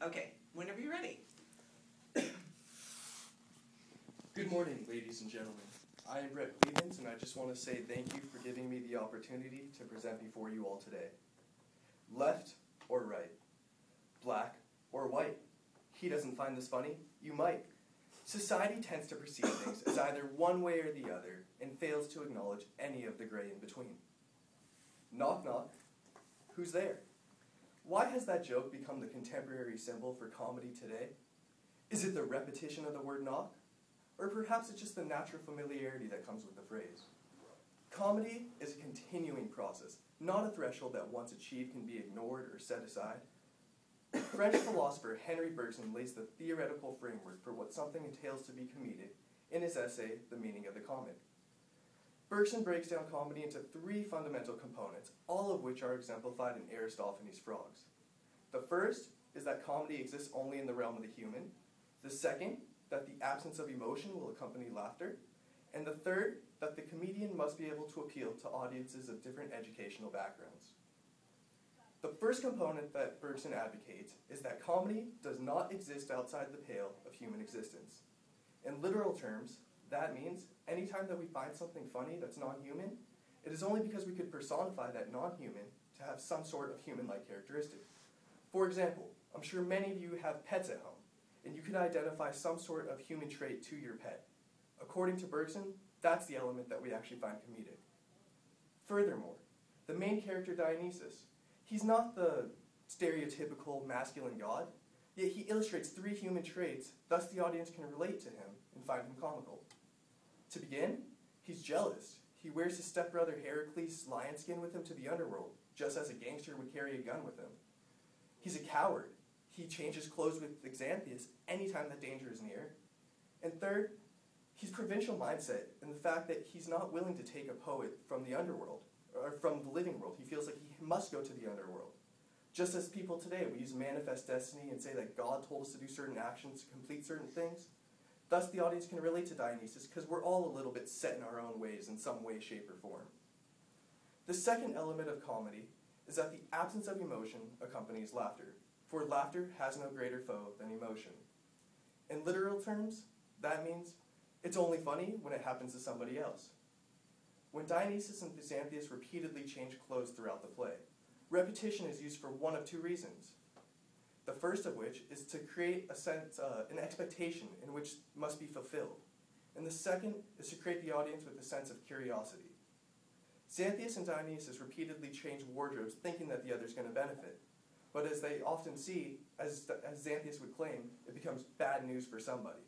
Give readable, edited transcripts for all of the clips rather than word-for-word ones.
Okay, whenever you're ready. Good morning, ladies and gentlemen. I am Brett Cleveland, and I just want to say thank you for giving me the opportunity to present before you all today. Left or right? Black or white? He doesn't find this funny? You might. Society tends to perceive things as either one way or the other, and fails to acknowledge any of the gray in between. Knock knock. Who's there? Why has that joke become the contemporary symbol for comedy today? Is it the repetition of the word knock? Or perhaps it's just the natural familiarity that comes with the phrase. Comedy is a continuing process, not a threshold that once achieved can be ignored or set aside. French philosopher Henry Bergson lays the theoretical framework for what something entails to be comedic in his essay, The Meaning of the Comic. Bergson breaks down comedy into three fundamental components, all of which are exemplified in Aristophanes' Frogs. The first is that comedy exists only in the realm of the human. The second, that the absence of emotion will accompany laughter. And the third, that the comedian must be able to appeal to audiences of different educational backgrounds. The first component that Bergson advocates is that comedy does not exist outside the pale of human existence. In literal terms, that means anytime that we find something funny that's non-human, it is only because we could personify that non-human to have some sort of human-like characteristic. For example, I'm sure many of you have pets at home, and you can identify some sort of human trait to your pet. According to Bergson, that's the element that we actually find comedic. Furthermore, the main character Dionysus, he's not the stereotypical masculine god, yet he illustrates three human traits, thus the audience can relate to him and find him comical. To begin, he's jealous. He wears his stepbrother Heracles' lion skin with him to the underworld, just as a gangster would carry a gun with him. He's a coward. He changes clothes with Xanthias anytime that danger is near. And third, he's provincial mindset in the fact that he's not willing to take a poet from the underworld, or from the living world. He feels like he must go to the underworld. Just as people today, we use manifest destiny and say that God told us to do certain actions to complete certain things. Thus, the audience can relate to Dionysus because we're all a little bit set in our own ways in some way, shape, or form. The second element of comedy is that the absence of emotion accompanies laughter, for laughter has no greater foe than emotion. In literal terms, that means it's only funny when it happens to somebody else. When Dionysus and Xanthias repeatedly change clothes throughout the play, repetition is used for one of two reasons. The first of which is to create a sense, an expectation in which must be fulfilled. And the second is to create the audience with a sense of curiosity. Xanthias and Dionysus repeatedly change wardrobes thinking that the other is going to benefit. But as they often see, as Xanthias would claim, it becomes bad news for somebody.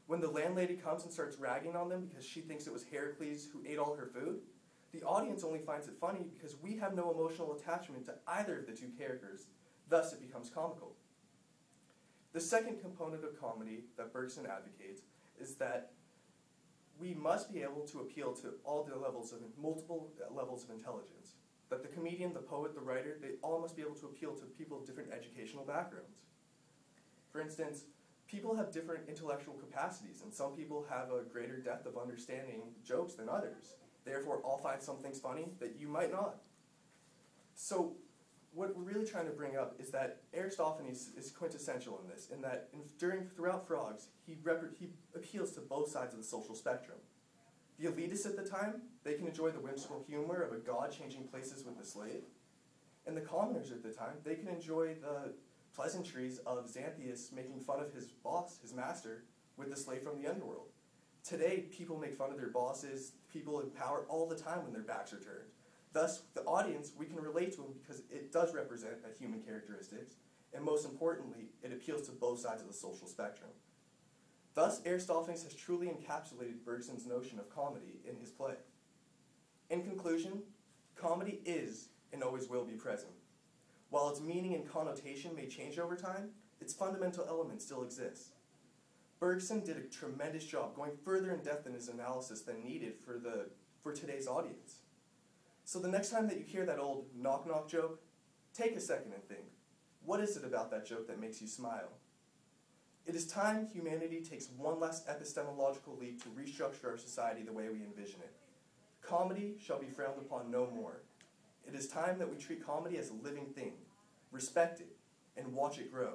When the landlady comes and starts ragging on them because she thinks it was Heracles who ate all her food, the audience only finds it funny because we have no emotional attachment to either of the two characters. Thus, it becomes comical. The second component of comedy that Bergson advocates is that we must be able to appeal to all the multiple levels of intelligence. That the comedian, the poet, the writer, they all must be able to appeal to people of different educational backgrounds. For instance, people have different intellectual capacities, and some people have a greater depth of understanding jokes than others. Therefore, all find some things funny that you might not. So, what we're really trying to bring up is that Aristophanes is quintessential in this, in that throughout Frogs, he appeals to both sides of the social spectrum. The elitists at the time, they can enjoy the whimsical humor of a god changing places with a slave. And the commoners at the time, they can enjoy the pleasantries of Xanthias making fun of his boss, his master, with the slave from the underworld. Today, people make fun of their bosses, people in power all the time when their backs are turned. Thus, the audience, we can relate to them because it does represent a human characteristics, and most importantly, it appeals to both sides of the social spectrum. Thus, Aristophanes has truly encapsulated Bergson's notion of comedy in his play. In conclusion, comedy is and always will be present. While its meaning and connotation may change over time, its fundamental element still exists. Bergson did a tremendous job going further in depth in his analysis than needed for today's audience. So the next time that you hear that old knock-knock joke, take a second and think, what is it about that joke that makes you smile? It is time humanity takes one last epistemological leap to restructure our society the way we envision it. Comedy shall be frowned upon no more. It is time that we treat comedy as a living thing, respect it, and watch it grow.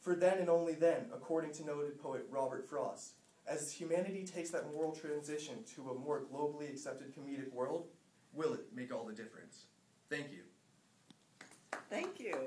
For then and only then, according to noted poet Robert Frost, as humanity takes that moral transition to a more globally accepted comedic world, will it make all the difference? Thank you. Thank you.